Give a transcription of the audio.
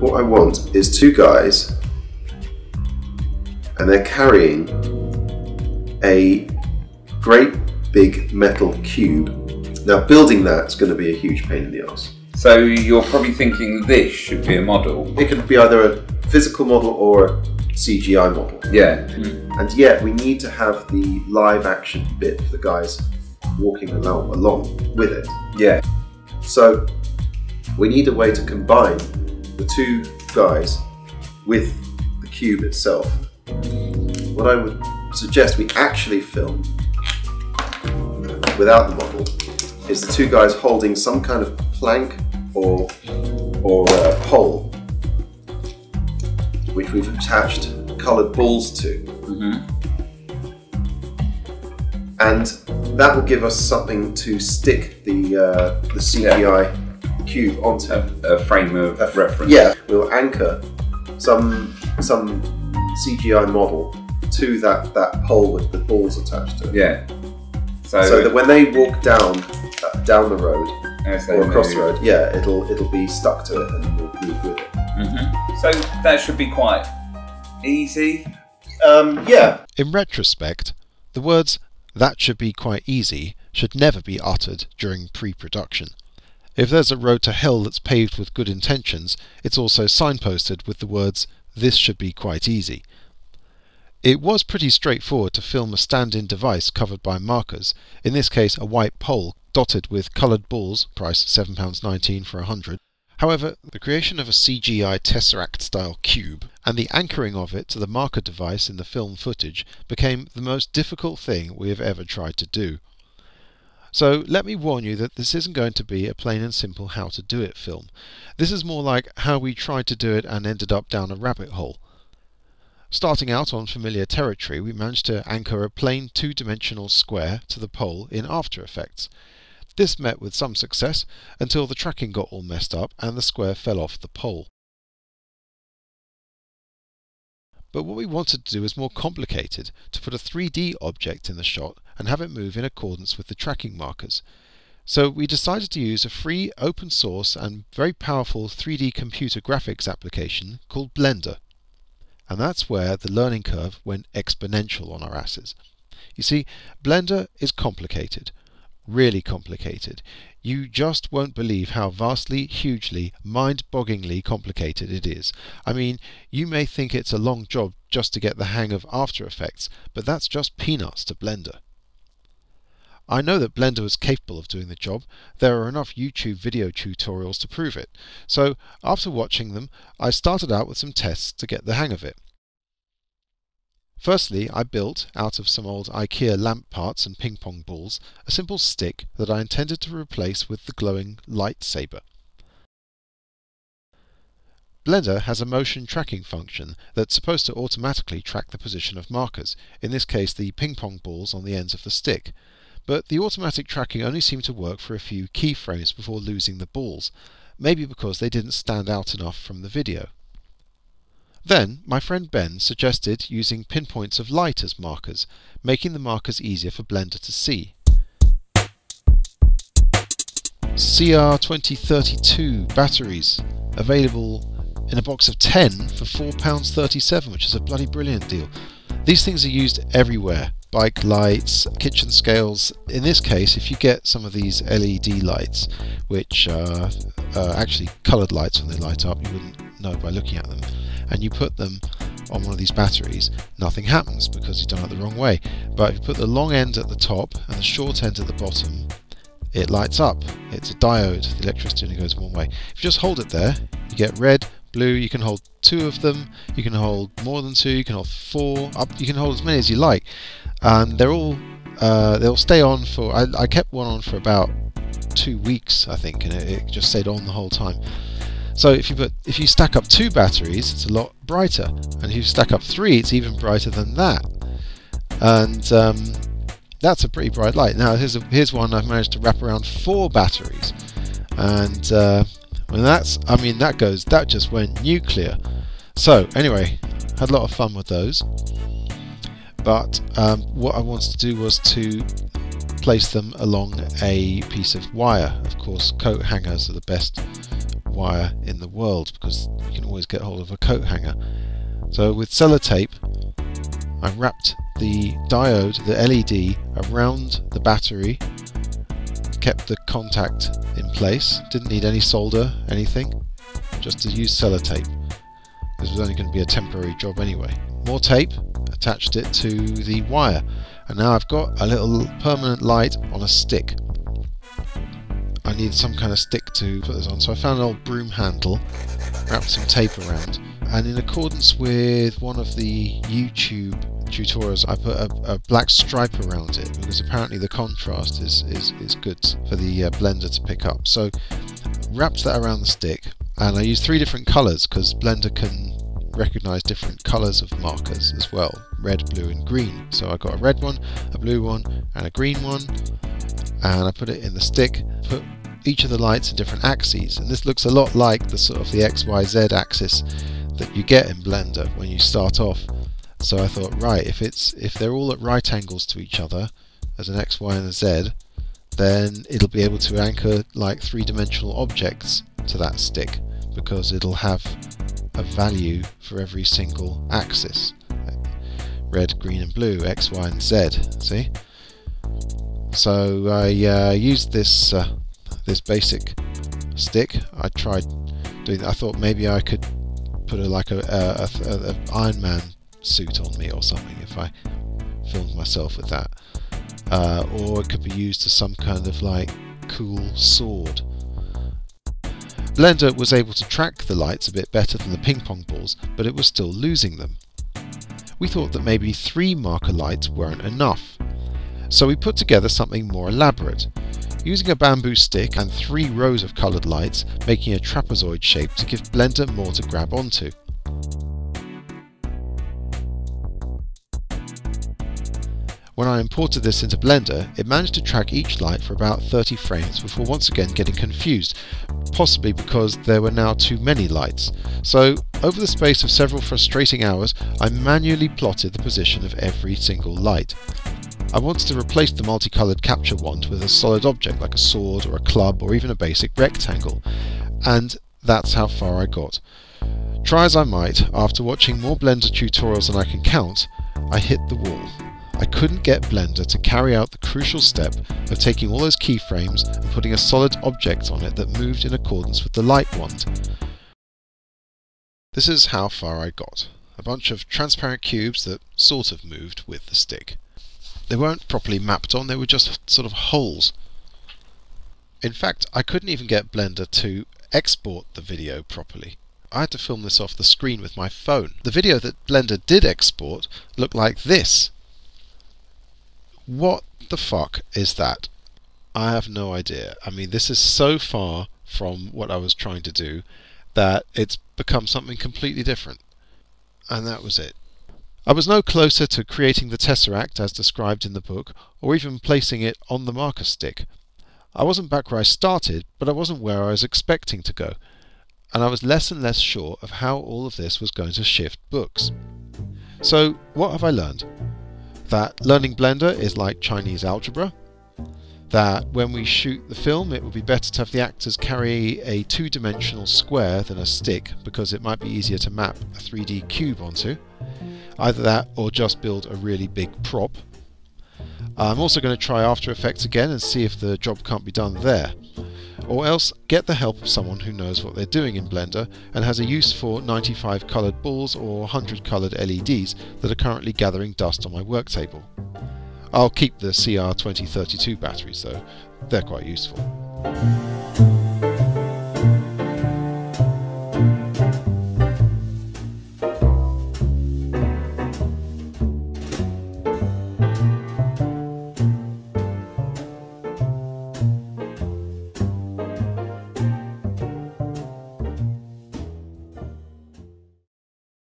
what I want is two guys, and they're carrying a great big metal cube. Now building that's going to be a huge pain in the arse. So you're probably thinking this should be a model. It could be either a physical model or a CGI model. Yeah. And yet we need to have the live action bit of the guys walking along with it. Yeah. So we need a way to combine the two guys with the cube itself. What I would suggest we actually film without the model is the two guys holding some kind of plank or pole which we've attached coloured balls to. And that will give us something to stick the CGI cube onto. A frame of reference. Yeah, we'll anchor some CGI model to that pole with the balls attached to it. Yeah. So that when they walk down the road or across the road, yeah, it'll be stuck to it and we'll move with it. So that should be quite easy. Yeah. In retrospect, the words "that should be quite easy" should never be uttered during pre-production. If there's a road to hell that's paved with good intentions, it's also signposted with the words "this should be quite easy." It was pretty straightforward to film a stand-in device covered by markers, in this case a white pole dotted with coloured balls, price £7.19 for 100. However, the creation of a CGI Tesseract-style cube and the anchoring of it to the marker device in the film footage became the most difficult thing we have ever tried to do. So let me warn you that this isn't going to be a plain and simple how to do it film. This is more like how we tried to do it and ended up down a rabbit hole. Starting out on familiar territory, we managed to anchor a plain two-dimensional square to the pole in After Effects. This met with some success until the tracking got all messed up and the square fell off the pole. But what we wanted to do was more complicated, to put a 3D object in the shot and have it move in accordance with the tracking markers. So we decided to use a free, open source and very powerful 3D computer graphics application called Blender. And that's where the learning curve went exponential on our asses. You see, Blender is complicated. Really complicated. You just won't believe how vastly, hugely, mind-bogglingly complicated it is. I mean, you may think it's a long job just to get the hang of After Effects, but that's just peanuts to Blender. I know that Blender was capable of doing the job. There are enough YouTube video tutorials to prove it. So after watching them, I started out with some tests to get the hang of it. Firstly, I built, out of some old IKEA lamp parts and ping pong balls, a simple stick that I intended to replace with the glowing lightsaber. Blender has a motion tracking function that's supposed to automatically track the position of markers, in this case the ping pong balls on the ends of the stick. But the automatic tracking only seemed to work for a few keyframes before losing the balls, maybe because they didn't stand out enough from the video. Then my friend Ben suggested using pinpoints of light as markers, making the markers easier for Blender to see. CR2032 batteries, available in a box of 10 for £4.37, which is a bloody brilliant deal. These things are used everywhere. Bike lights, kitchen scales. In this case, if you get some of these LED lights, which are actually coloured lights when they light up, you wouldn't know by looking at them, and you put them on one of these batteries, nothing happens because you've done it the wrong way. But if you put the long end at the top and the short end at the bottom, it lights up. It's a diode. The electricity only goes one way. If you just hold it there, you get red, blue. You can hold 2 of them, you can hold more than 2, you can hold 4, you can hold as many as you like. And they'll stay on for, I kept one on for about 2 weeks, I think, and it just stayed on the whole time. So if you stack up 2 batteries, it's a lot brighter, and if you stack up 3, it's even brighter than that. And that's a pretty bright light. Now here's one I've managed to wrap around 4 batteries, and that just went nuclear. So anyway, had a lot of fun with those. But what I wanted to do was to place them along a piece of wire. Of course, coat hangers are the best wire in the world, because you can always get hold of a coat hanger. So with sellotape, I wrapped the diode, the LED, around the battery, kept the contact in place, didn't need any solder, anything, just to use sellotape. This was only going to be a temporary job anyway. More tape, attached it to the wire, and now I've got a little permanent light on a stick. I needed some kind of stick to put this on, so I found an old broom handle, wrapped some tape around, and in accordance with one of the YouTube tutorials, I put a black stripe around it, because apparently the contrast is good for the blender to pick up. So wrapped that around the stick, and I used 3 different colours, because Blender can recognise different colours of markers as well, red, blue and green. So I got a red one, a blue one and a green one, and I put it in the stick, put each of the lights in different axes, and this looks a lot like the sort of the XYZ axis that you get in Blender when you start off. So I thought, right, if they're all at right angles to each other as an X, Y and a Z, then it'll be able to anchor like 3-dimensional objects to that stick, because it'll have a value for every single axis. Red, green and blue, X, Y and Z, see? So I used this this basic stick. I tried doing that. I thought maybe I could put a Iron Man suit on me or something if I filmed myself with that. Or it could be used as some kind of like cool sword. Blender was able to track the lights a bit better than the ping pong balls, but it was still losing them. We thought that maybe 3 marker lights weren't enough, so we put together something more elaborate, using a bamboo stick and 3 rows of coloured lights, making a trapezoid shape to give Blender more to grab onto. When I imported this into Blender, it managed to track each light for about 30 frames before once again getting confused, possibly because there were now too many lights. So, over the space of several frustrating hours, I manually plotted the position of every single light. I wanted to replace the multicoloured capture wand with a solid object like a sword or a club or even a basic rectangle, and that's how far I got. Try as I might, after watching more Blender tutorials than I can count, I hit the wall. I couldn't get Blender to carry out the crucial step of taking all those keyframes and putting a solid object on it that moved in accordance with the light wand. This is how far I got. A bunch of transparent cubes that sort of moved with the stick. They weren't properly mapped on, they were just sort of holes. In fact, I couldn't even get Blender to export the video properly. I had to film this off the screen with my phone. The video that Blender did export looked like this. What the fuck is that? I have no idea. I mean, this is so far from what I was trying to do that it's become something completely different. And that was it. I was no closer to creating the tesseract as described in the book, or even placing it on the marker stick. I wasn't back where I started, but I wasn't where I was expecting to go, and I was less and less sure of how all of this was going to shift books. So, what have I learned? That learning Blender is like Chinese algebra, that when we shoot the film it would be better to have the actors carry a 2-dimensional square than a stick, because it might be easier to map a 3D cube onto. Either that or just build a really big prop. I'm also going to try After Effects again and see if the job can't be done there. Or else get the help of someone who knows what they're doing in Blender and has a use for 95 coloured balls or 100 coloured LEDs that are currently gathering dust on my work table. I'll keep the CR2032 batteries though, they're quite useful.